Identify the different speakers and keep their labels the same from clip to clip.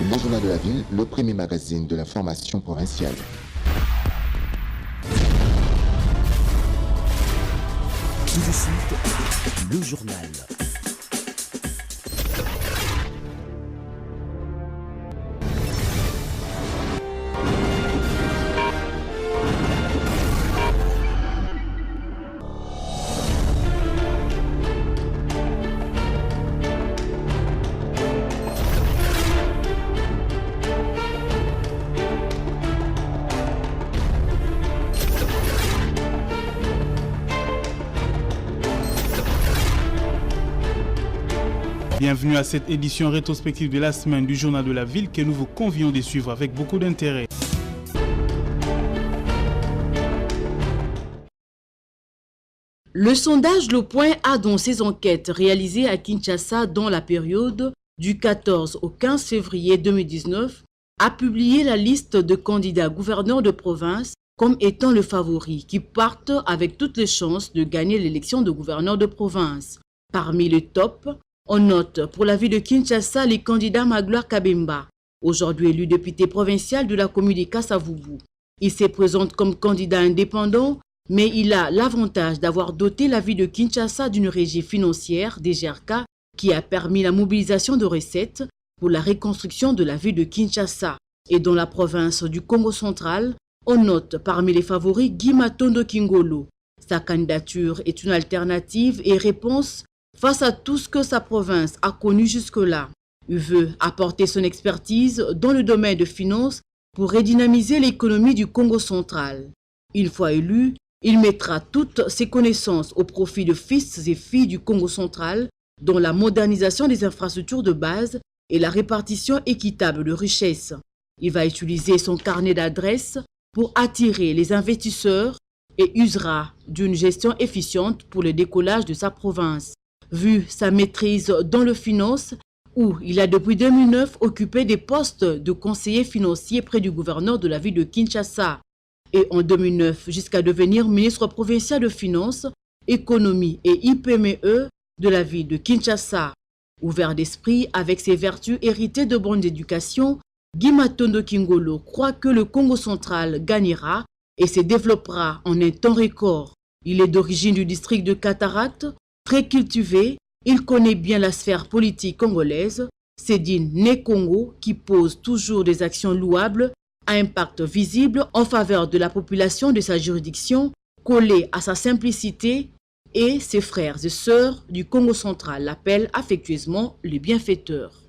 Speaker 1: Le journal de la ville, le premier magazine de l'information provinciale.
Speaker 2: Tout de suite, le journal.
Speaker 3: Bienvenue à cette édition rétrospective de la semaine du Journal de la Ville que nous vous convions de suivre avec beaucoup d'intérêt.
Speaker 4: Le sondage Le Point a, dans ses enquêtes réalisées à Kinshasa dans la période du 14 au 15 février 2019, a publié la liste de candidats gouverneurs de province comme étant le favori qui partent avec toutes les chances de gagner l'élection de gouverneur de province. Parmi les tops, on note pour la ville de Kinshasa les candidats Magloire Kabemba, aujourd'hui élu député provincial de la commune de Kassavubu. Il se présente comme candidat indépendant, mais il a l'avantage d'avoir doté la ville de Kinshasa d'une régie financière, DGRK, qui a permis la mobilisation de recettes pour la reconstruction de la ville de Kinshasa. Et dans la province du Congo central, on note parmi les favoris Guy Matondo Kingolo. Sa candidature est une alternative et réponse face à tout ce que sa province a connu jusque-là. Il veut apporter son expertise dans le domaine de finances pour redynamiser l'économie du Congo central. Une fois élu, il mettra toutes ses connaissances au profit de fils et filles du Congo central, dont la modernisation des infrastructures de base et la répartition équitable de richesses. Il va utiliser son carnet d'adresses pour attirer les investisseurs et usera d'une gestion efficiente pour le décollage de sa province. Vu sa maîtrise dans le finance, où il a depuis 2009 occupé des postes de conseiller financier près du gouverneur de la ville de Kinshasa, et en 2009 jusqu'à devenir ministre provincial de finances, économie et IPME de la ville de Kinshasa. Ouvert d'esprit avec ses vertus héritées de bonne éducation, Guy Matondo Kingolo croit que le Congo central gagnera et se développera en un temps record. Il est d'origine du district de Cataracte. Très cultivé, il connaît bien la sphère politique congolaise. C'est dit Né Congo qui pose toujours des actions louables à impact visible en faveur de la population de sa juridiction, collé à sa simplicité, et ses frères et sœurs du Congo central l'appellent affectueusement le bienfaiteur.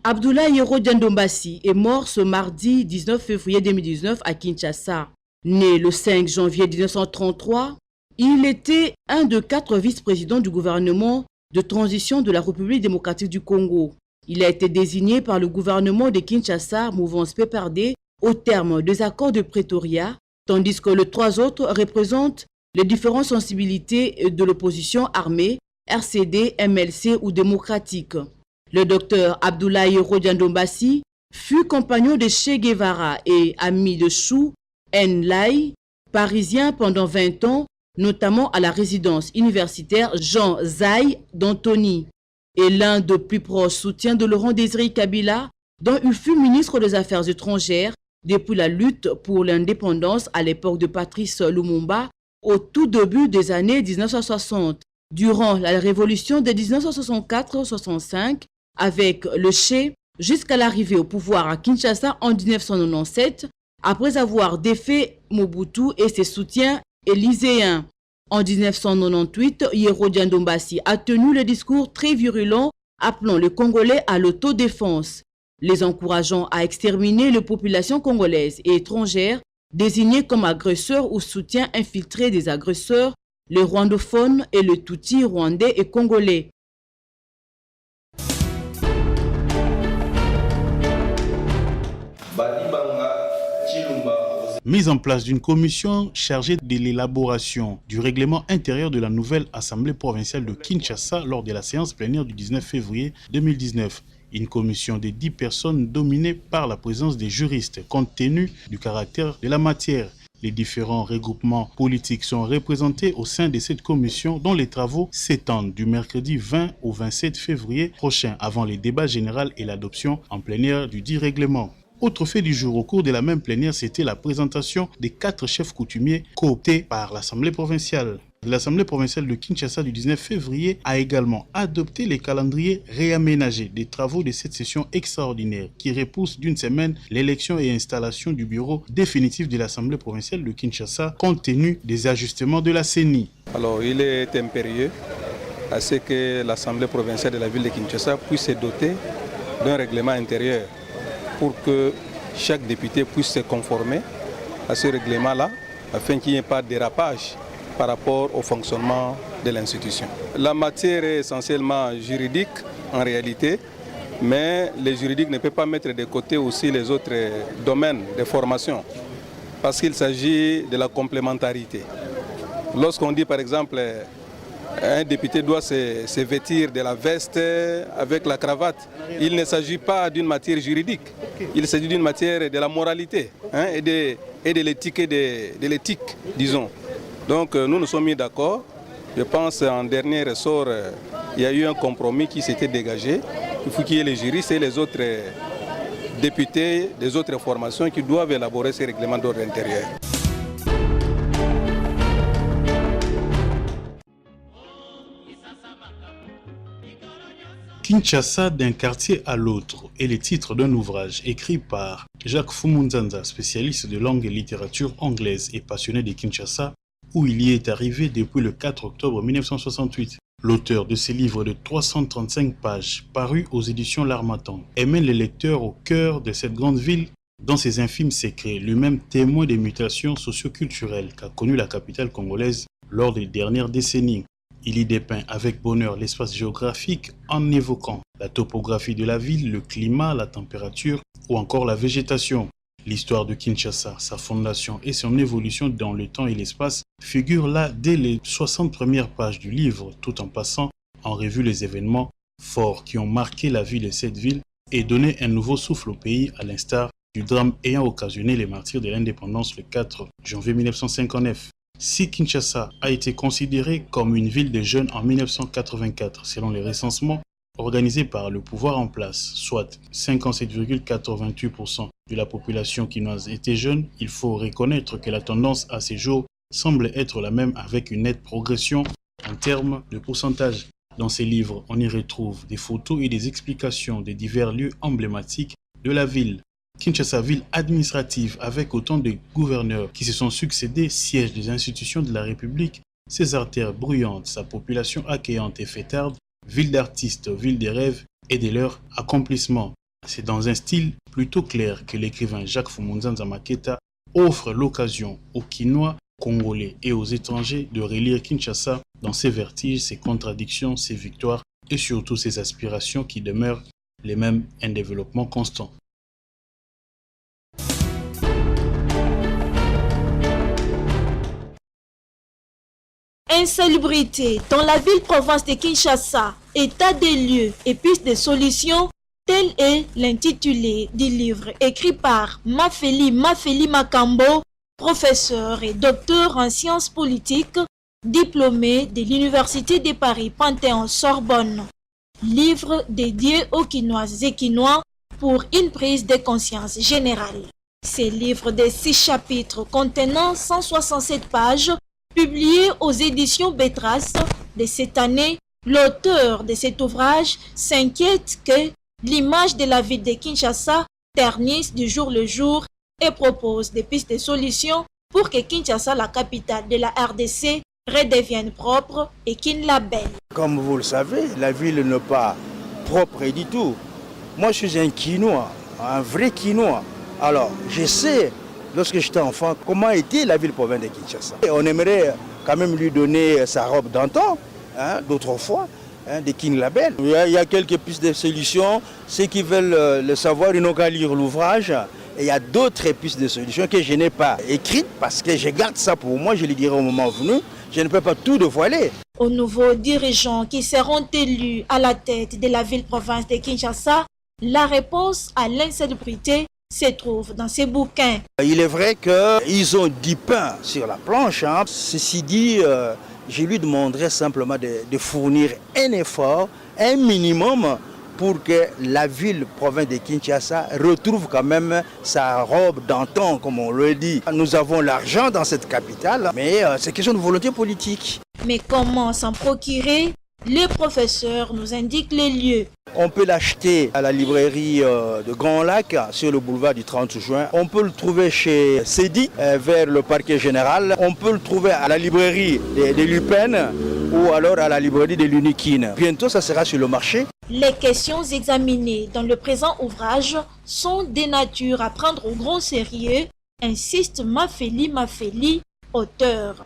Speaker 4: Abdoulaye Yero Ndombasi est mort ce mardi 19 février 2019 à Kinshasa. Né le 5 janvier 1933, il était un de 4 vice-présidents du gouvernement de transition de la République démocratique du Congo. Il a été désigné par le gouvernement de Kinshasa, mouvance PPRD, au terme des accords de Pretoria, tandis que les 3 autres représentent les différentes sensibilités de l'opposition armée, RCD, MLC ou démocratique. Le docteur Abdoulaye Yero Ndombasi fut compagnon de Che Guevara et ami de Chou Enlai, parisien pendant 20 ans, notamment à la résidence universitaire Jean Zay d'Antony, et l'un des plus proches soutiens de Laurent Désiré Kabila, dont il fut ministre des Affaires étrangères depuis la lutte pour l'indépendance à l'époque de Patrice Lumumba au tout début des années 1960. Durant la révolution de 1964-65, avec le Che, jusqu'à l'arrivée au pouvoir à Kinshasa en 1997, après avoir défait Mobutu et ses soutiens élyséens. En 1998, Yero Ndombasi a tenu le discours très virulent appelant les Congolais à l'autodéfense, les encourageant à exterminer les populations congolaises et étrangères désignées comme agresseurs ou soutiens infiltrés des agresseurs, les rwandophones et les Tutsis rwandais et congolais.
Speaker 3: Mise en place d'une commission chargée de l'élaboration du règlement intérieur de la nouvelle Assemblée provinciale de Kinshasa lors de la séance plénière du 19 février 2019. Une commission de 10 personnes dominée par la présence des juristes, compte tenu du caractère de la matière. Les différents regroupements politiques sont représentés au sein de cette commission dont les travaux s'étendent du mercredi 20 au 27 février prochain avant les débats généraux et l'adoption en plénière du dit règlement. Autre fait du jour, au cours de la même plénière, c'était la présentation des 4 chefs coutumiers cooptés par l'Assemblée provinciale. L'Assemblée provinciale de Kinshasa du 19 février a également adopté les calendriers réaménagés des travaux de cette session extraordinaire qui repousse d'une semaine l'élection et installation du bureau définitif de l'Assemblée provinciale de Kinshasa compte tenu des ajustements de la CENI.
Speaker 5: Alors il est impérieux à ce que l'Assemblée provinciale de la ville de Kinshasa puisse se doter d'un règlement intérieur pour que chaque député puisse se conformer à ce règlement-là afin qu'il n'y ait pas de dérapage par rapport au fonctionnement de l'institution. La matière est essentiellement juridique en réalité, mais les juridiques ne peuvent pas mettre de côté aussi les autres domaines de formation parce qu'il s'agit de la complémentarité. Lorsqu'on dit par exemple un député doit se vêtir de la veste avec la cravate, il ne s'agit pas d'une matière juridique, il s'agit d'une matière de la moralité et de l'éthique, disons. Donc nous nous sommes mis d'accord. Je pense en dernier ressort, il y a eu un compromis qui s'était dégagé. Il faut qu'il y ait les juristes et les autres députés des autres formations qui doivent élaborer ces règlements d'ordre intérieur.
Speaker 3: Kinshasa d'un quartier à l'autre est le titre d'un ouvrage écrit par Jacques Fumunzanza, spécialiste de langue et littérature anglaise et passionné de Kinshasa, où il y est arrivé depuis le 4 octobre 1968. L'auteur de ces livres de 335 pages, parus aux éditions L'Harmattan, mène les lecteurs au cœur de cette grande ville dans ses infimes secrets, lui-même témoin des mutations socio-culturelles qu'a connues la capitale congolaise lors des dernières décennies. Il y dépeint avec bonheur l'espace géographique en évoquant la topographie de la ville, le climat, la température ou encore la végétation. L'histoire de Kinshasa, sa fondation et son évolution dans le temps et l'espace figurent là dès les 60 premières pages du livre, tout en passant en revue les événements forts qui ont marqué la vie de cette ville et donné un nouveau souffle au pays à l'instar du drame ayant occasionné les martyrs de l'indépendance le 4 janvier 1959. Si Kinshasa a été considérée comme une ville des jeunes en 1984, selon les recensements organisés par le pouvoir en place, soit 57,88% de la population quinoise était jeune, il faut reconnaître que la tendance à ces jours semble être la même avec une nette progression en termes de pourcentage. Dans ces livres, on y retrouve des photos et des explications des divers lieux emblématiques de la ville. Kinshasa, ville administrative avec autant de gouverneurs qui se sont succédés, siège des institutions de la République, ses artères bruyantes, sa population accueillante et fêtarde, ville d'artistes, ville des rêves et de leurs accomplissements. C'est dans un style plutôt clair que l'écrivain Jacques Fumunzanza Maketa offre l'occasion aux Kinois, Congolais et aux étrangers de relire Kinshasa dans ses vertiges, ses contradictions, ses victoires et surtout ses aspirations qui demeurent les mêmes, un développement constant.
Speaker 6: Insalubrité dans la ville-province de Kinshasa, état des lieux et pistes de solutions, tel est l'intitulé du livre écrit par Mafeli Makambo, professeur et docteur en sciences politiques, diplômé de l'Université de Paris Panthéon-Sorbonne. Livre dédié aux Kinoises et Kinois pour une prise de conscience générale. Ces livres de 6 chapitres contenant 167 pages publié aux éditions Bétras de cette année, l'auteur de cet ouvrage s'inquiète que l'image de la ville de Kinshasa ternisse du jour le jour et propose des pistes de solutions pour que Kinshasa, la capitale de la RDC, redevienne propre et qu'il la belle.
Speaker 7: Comme vous le savez, la ville n'est pas propre du tout. Moi, je suis un Kinois, un vrai Kinois. Alors, je sais, lorsque j'étais enfant, comment était la ville province de Kinshasa. Et on aimerait quand même lui donner sa robe d'antan, d'autrefois, de King Label. Il y a quelques pistes de solutions. Ceux qui veulent le savoir, ils n'ont qu'à lire l'ouvrage. Et il y a d'autres pistes de solutions que je n'ai pas écrites parce que je garde ça pour moi, je les dirai au moment venu. Je ne peux pas tout dévoiler.
Speaker 6: Aux nouveaux dirigeants qui seront élus à la tête de la ville-province de Kinshasa, la réponse à l'insalubrité se trouve dans ces bouquins.
Speaker 7: Il est vrai qu'ils ont du pain sur la planche. Ceci dit, je lui demanderai simplement de fournir un effort, un minimum, pour que la ville-province de Kinshasa retrouve quand même sa robe d'antan, comme on le dit. Nous avons l'argent dans cette capitale, mais c'est question de volonté politique.
Speaker 6: Mais comment s'en procurer? Les professeurs nous indiquent les lieux.
Speaker 7: On peut l'acheter à la librairie de Grand Lac, sur le boulevard du 30 juin. On peut le trouver chez Cédi, vers le parquet général. On peut le trouver à la librairie de Lupin ou alors à la librairie de l'Uniquine. Bientôt, ça sera sur le marché.
Speaker 6: Les questions examinées dans le présent ouvrage sont des natures à prendre au grand sérieux, insiste Mafeli, auteur.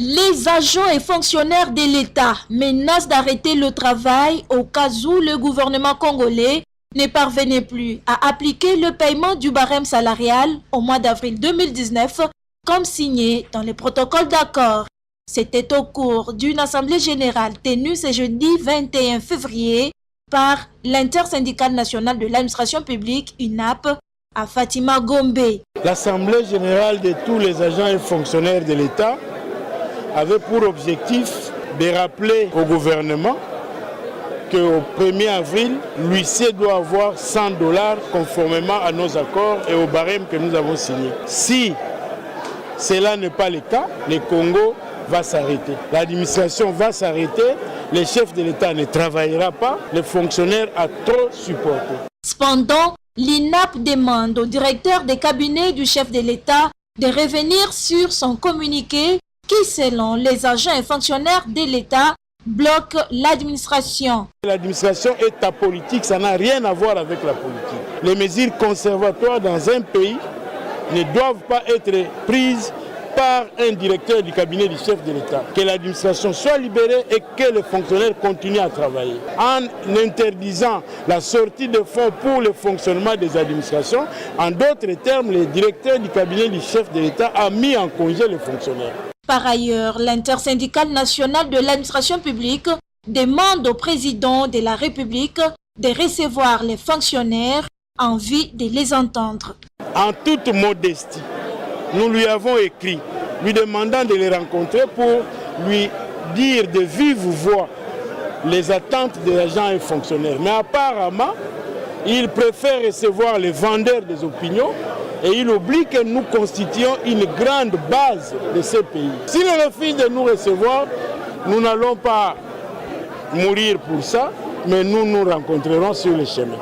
Speaker 6: Les agents et fonctionnaires de l'État menacent d'arrêter le travail au cas où le gouvernement congolais ne parvenait plus à appliquer le paiement du barème salarial au mois d'avril 2019 comme signé dans les protocoles d'accord. C'était au cours d'une assemblée générale tenue ce jeudi 21 février par l'intersyndicale nationale de l'administration publique UNAP à Fatima Gombe.
Speaker 8: L'assemblée générale de tous les agents et fonctionnaires de l'État avait pour objectif de rappeler au gouvernement qu'au 1er avril, l'huissier doit avoir $100 conformément à nos accords et au barème que nous avons signé. Si cela n'est pas le cas, le Congo va s'arrêter. L'administration va s'arrêter, le chef de l'État ne travaillera pas, le fonctionnaire a trop supporté.
Speaker 6: Cependant, l'INAP demande au directeur des cabinets du chef de l'État de revenir sur son communiqué qui, selon les agents et fonctionnaires de l'État, bloque l'administration.
Speaker 8: L'administration est apolitique, ça n'a rien à voir avec la politique. Les mesures conservatoires dans un pays ne doivent pas être prises par un directeur du cabinet du chef de l'État. Que l'administration soit libérée et que les fonctionnaires continuent à travailler. En interdisant la sortie de fonds pour le fonctionnement des administrations, en d'autres termes, le directeur du cabinet du chef de l'État a mis en congé les fonctionnaires.
Speaker 6: Par ailleurs, l'intersyndicale nationale de l'administration publique demande au président de la République de recevoir les fonctionnaires en vue de les entendre.
Speaker 8: En toute modestie, nous lui avons écrit, lui demandant de les rencontrer pour lui dire de vive voix les attentes des agents et fonctionnaires. Mais apparemment, il préfère recevoir les vendeurs des opinions et il oublie que nous constituons une grande base de ce pays. S'il refuse de nous recevoir, nous n'allons pas mourir pour ça, mais nous nous rencontrerons sur le chemin.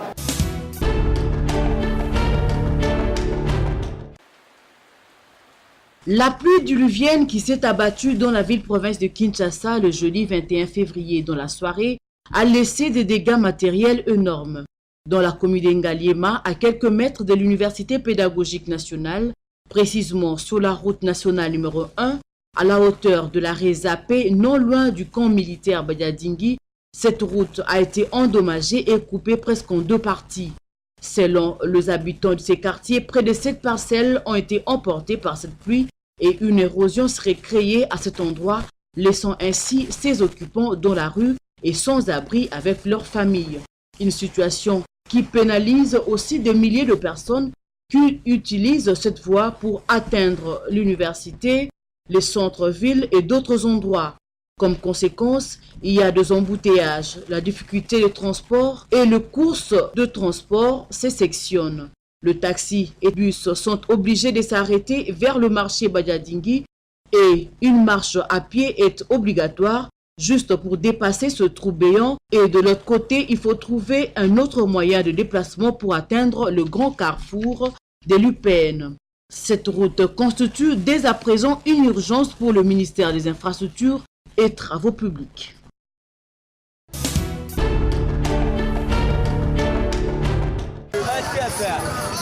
Speaker 4: La pluie diluvienne qui s'est abattue dans la ville-province de Kinshasa le jeudi 21 février dans la soirée a laissé des dégâts matériels énormes. Dans la commune d'Engaliema, à quelques mètres de l'Université pédagogique nationale, précisément sur la route nationale numéro 1, à la hauteur de la Rézapé, non loin du camp militaire Badiadingi, cette route a été endommagée et coupée presque en deux parties. Selon les habitants de ces quartiers, près de 7 parcelles ont été emportées par cette pluie et une érosion serait créée à cet endroit, laissant ainsi ses occupants dans la rue et sans abri avec leurs familles. Une situation qui pénalise aussi des milliers de personnes qui utilisent cette voie pour atteindre l'université, les centres-villes et d'autres endroits. Comme conséquence, il y a des embouteillages, la difficulté de transport et le course de transport se sectionnent. Le taxi et bus sont obligés de s'arrêter vers le marché Badiadingi et une marche à pied est obligatoire juste pour dépasser ce trou béant, et de l'autre côté, il faut trouver un autre moyen de déplacement pour atteindre le grand carrefour de l'UPN. Cette route constitue dès à présent une urgence pour le ministère des Infrastructures et Travaux publics.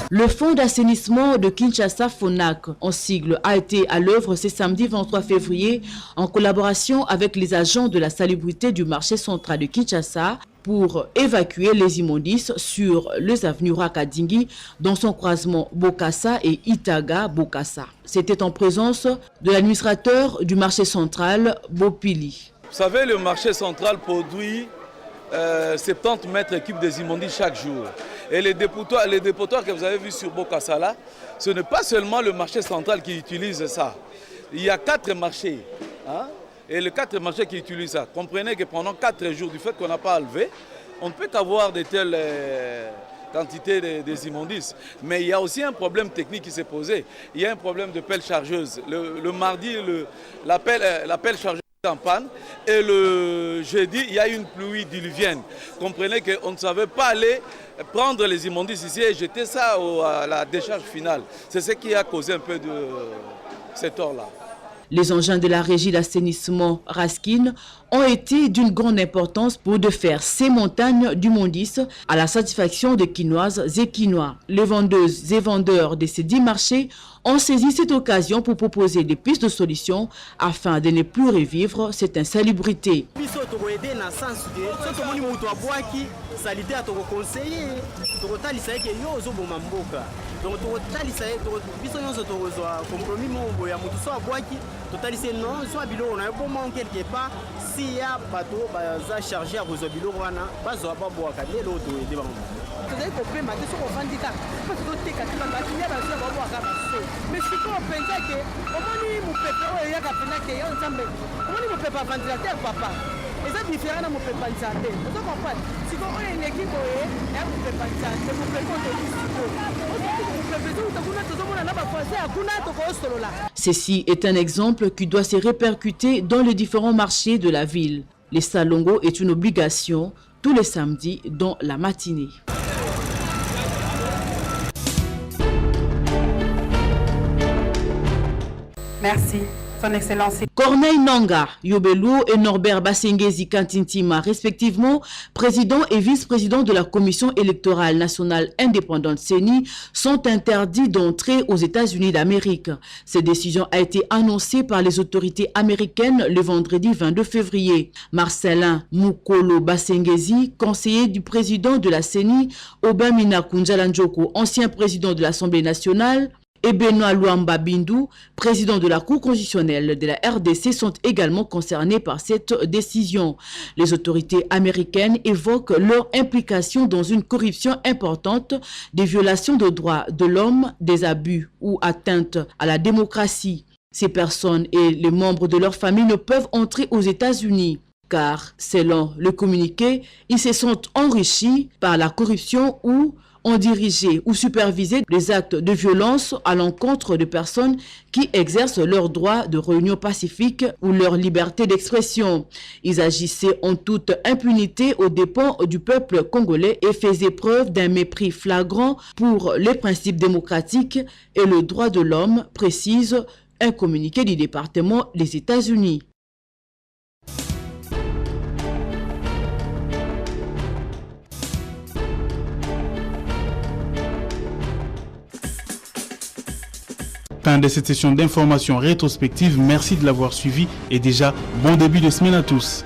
Speaker 4: Le fonds d'assainissement de Kinshasa FONAC, en sigle, a été à l'œuvre ce samedi 23 février en collaboration avec les agents de la salubrité du marché central de Kinshasa pour évacuer les immondices sur les avenues Rakadingi dans son croisement Bokassa et Itaga-Bokassa. C'était en présence de l'administrateur du marché central, Bopili.
Speaker 9: Vous savez, le marché central produit 70 mètres cubes des immondices chaque jour. Et les dépotoirs que vous avez vus sur Bokassa là, ce n'est pas seulement le marché central qui utilise ça. Il y a 4 marchés. Hein? Et les 4 marchés qui utilisent ça. Comprenez que pendant 4 jours, du fait qu'on n'a pas enlevé, on ne peut qu'avoir de telles quantités des immondices. Mais il y a aussi un problème technique qui s'est posé. Il y a un problème de pelle chargeuse. Le mardi, la pelle chargeuse est en panne. Et le jeudi, il y a une pluie diluvienne. Comprenez qu'on ne savait pas aller prendre les immondices ici et jeter ça à la décharge finale. C'est ce qui a causé un peu de cet tort-là.
Speaker 4: Les engins de la régie d'assainissement Raskin ont été d'une grande importance pour de faire ces montagnes d'immondices à la satisfaction des Quinoises et Quinois. Les vendeuses et vendeurs de ces 10 marchés ont saisi cette occasion pour proposer des pistes de solutions afin de ne plus revivre cette insalubrité. Ceci est un exemple qui doit se répercuter dans les différents marchés de la ville. Les salongos est une obligation tous les samedis dans la matinée.
Speaker 10: Merci. Son Excellence.
Speaker 4: Corneille Nanga, Yobelu et Norbert Basengezi Kantintima, respectivement président et vice-président de la Commission électorale nationale indépendante CENI, sont interdits d'entrer aux États-Unis d'Amérique. Cette décision a été annoncée par les autorités américaines le vendredi 22 février. Marcelin Mukolo Basengezi, conseiller du président de la CENI, Obamina Kunjalanjoko, ancien président de l'Assemblée nationale, et Benoît Luamba Bindu, président de la Cour constitutionnelle de la RDC, sont également concernés par cette décision. Les autorités américaines évoquent leur implication dans une corruption importante, des violations de droits de l'homme, des abus ou atteintes à la démocratie. Ces personnes et les membres de leur famille ne peuvent entrer aux États-Unis, car, selon le communiqué, ils se sont enrichis par la corruption ou ont dirigé ou supervisé des actes de violence à l'encontre de personnes qui exercent leur droit de réunion pacifique ou leur liberté d'expression. Ils agissaient en toute impunité aux dépens du peuple congolais et faisaient preuve d'un mépris flagrant pour les principes démocratiques et le droit de l'homme, précise un communiqué du département des États-Unis.
Speaker 3: Fin de cette session d'information rétrospective. Merci de l'avoir suivi et déjà bon début de semaine à tous.